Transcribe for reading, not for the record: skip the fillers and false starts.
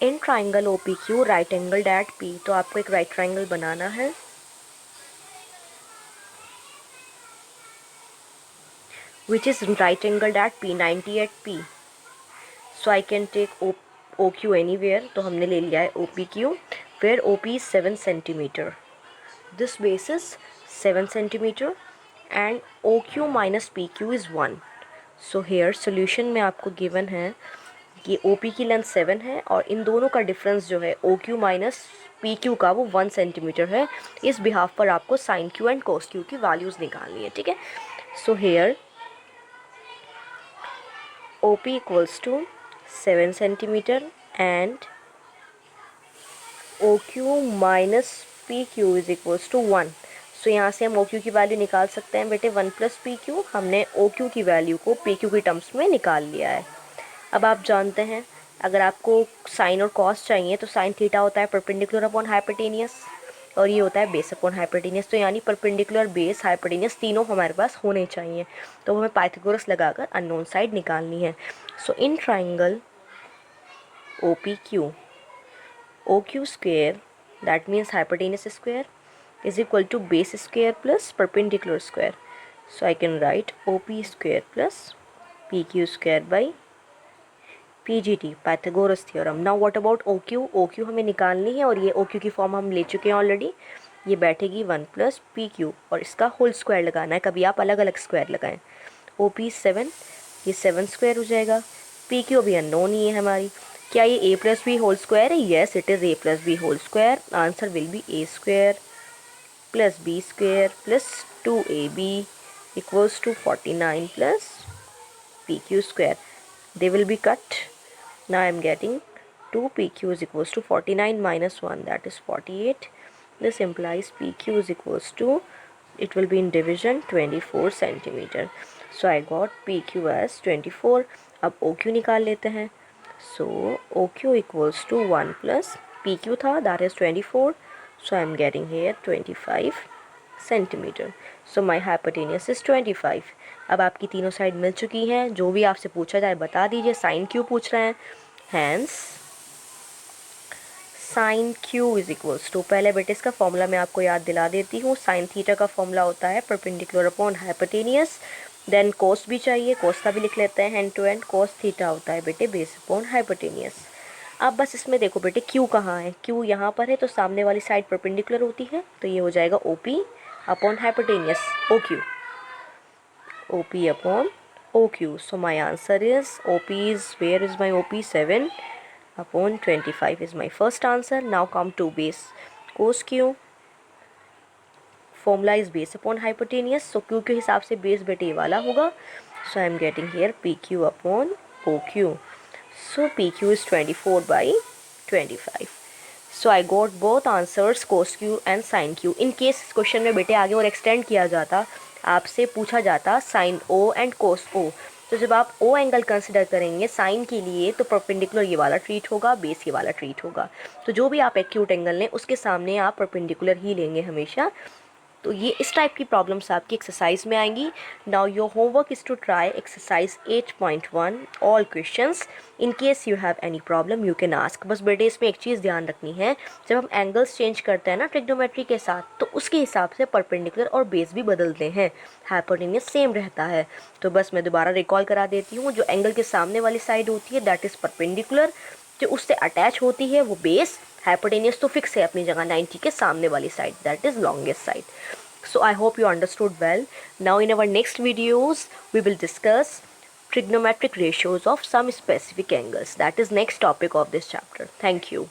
In triangle O P Q right angle at P, तो आपको एक राइट ट्राइंगल बनाना है which is right angled at P, 90 at P. So I can take OQ anywhere. तो हमने ले लिया है OPQ where OP is 7 centimeter. This base is 7 centimeter and OQ minus PQ is 1. So here solution में आपको given है कि OP की लेंथ 7 है और इन दोनों का डिफरेंस जो है OQ माइनस PQ का वो 1 सेंटीमीटर है। इस बिहाफ पर आपको sine Q and cos Q की वैल्यूज़ निकालनी है, ठीक है। So here OP equals to 7 centimeter and OQ minus PQ is equals to 1. सो यहाँ से हम OQ की वैल्यू निकाल सकते हैं बेटे 1 प्लस PQ। हमने OQ की वैल्यू को PQ की टर्म्स में निकाल लिया है। अब आप जानते हैं अगर आपको साइन और कॉस चाहिए तो साइन थीटा होता है परपेंडिकुलर अपॉन हाइपोटेनियस और ये होता है बेस अपॉन हाइपोटेनियस। तो यानी परपेंडिकुलर, बेस, हाइपोटेनियस तीनों हमारे पास होने चाहिए। तो हमें पाइथागोरस लगाकर अननोन साइड निकालनी है। So in triangle OPQ, OQ square, that means hypotenuse square, is equal to base square plus perpendicular square. So I can write OP square plus PQ square by PGT, Pythagoras theorem. Now what about OQ? OQ हमें निकालनी है और ये OQ की form हम ले चुके हैं ऑलरेडी। ये बैठेगी 1 प्लस PQ और इसका होल स्क्वायर लगाना है। कभी आप अलग अलग स्क्वायर लगाएं। OP 7, ये 7 स्क्वायर हो जाएगा। PQ अभी अननोन ही है हमारी। क्या ये a plus B whole square है? Yes, it is a plus B whole square. Answer will be a square plus b square plus 2ab equals to 49 plus PQ square. They will be cut. Now I am getting 2PQ is equals to 49 minus 1, that is 48. This implies PQ is equals to, it will be in division 24 centimeter. So I got PQ as 24. अब OQ निकाल लेते हैं। So OQ equals to 1 plus PQ था, that is 24. So I am getting here 25 centimeter. So my hypotenuse is 25. अब आपकी तीनों side मिल चुकी हैं। जो भी आपसे पूछा जाए बता दीजिए। साइन क्यू पूछ रहे हैं, hence sine Q is equals to, पहले बेटे इसका फॉर्मूला मैं आपको याद दिला देती हूँ। साइन थीटा का फॉर्मूला होता है perpendicular upon hypotenuse. Then cos भी चाहिए, कोस का भी लिख लेते हैं end to end. Cos theta होता है बेटे बेस अपॉन हाइपोटेनियस। अब बस इसमें देखो बेटे क्यू कहाँ है, क्यू यहाँ पर है तो सामने वाली साइड परपेंडिकुलर होती है, तो ये हो जाएगा OP upon hypotenuse OQ, OP upon OQ. So my answer is OP is, where is my OP? 7 upon 25 is my first answer. Now come to base cos Q. Formula is base upon hypotenuse. So Q के हिसाब से base बेटे ये वाला होगा. So I am getting here PQ upon OQ. So PQ is 24 by 25. So I got both answers cos Q and sin Q. In case इस question में बेटे आगे और एक्सटेंड किया जाता, आपसे पूछा जाता sine O and cos O, तो जब आप O एंगल कंसिडर करेंगे साइन के लिए तो परपेंडिकुलर ये वाला ट्रीट होगा, बेस ये वाला ट्रीट होगा। तो जो भी आप एक्यूट एंगल लें उसके सामने आप परपेंडिकुलर ही लेंगे हमेशा। तो ये इस टाइप की प्रॉब्लम्स आपकी एक्सरसाइज में आएंगी। Now your homework is to try exercise 8.1 all questions. In case you have any problem you can ask. बस बेटे इसमें एक चीज़ ध्यान रखनी है, जब हम एंगल्स चेंज करते हैं ना ट्रिग्नोमेट्री के साथ, तो उसके हिसाब से परपेंडिकुलर और बेस भी बदलते हैं, हाइपोटेन्यूज सेम रहता है। तो बस मैं दोबारा रिकॉल करा देती हूँ, जो एंगल के सामने वाली साइड होती है दैट इज़ परपेंडिकुलर, जो उससे अटैच होती है वो बेस, हाइपोटेन्यूज तो फिक्स है अपनी जगह 90 के सामने वाली side that is longest side. So I hope you understood well. Now in our next videos we will discuss trigonometric ratios of some specific angles. That is next topic of this chapter. Thank you.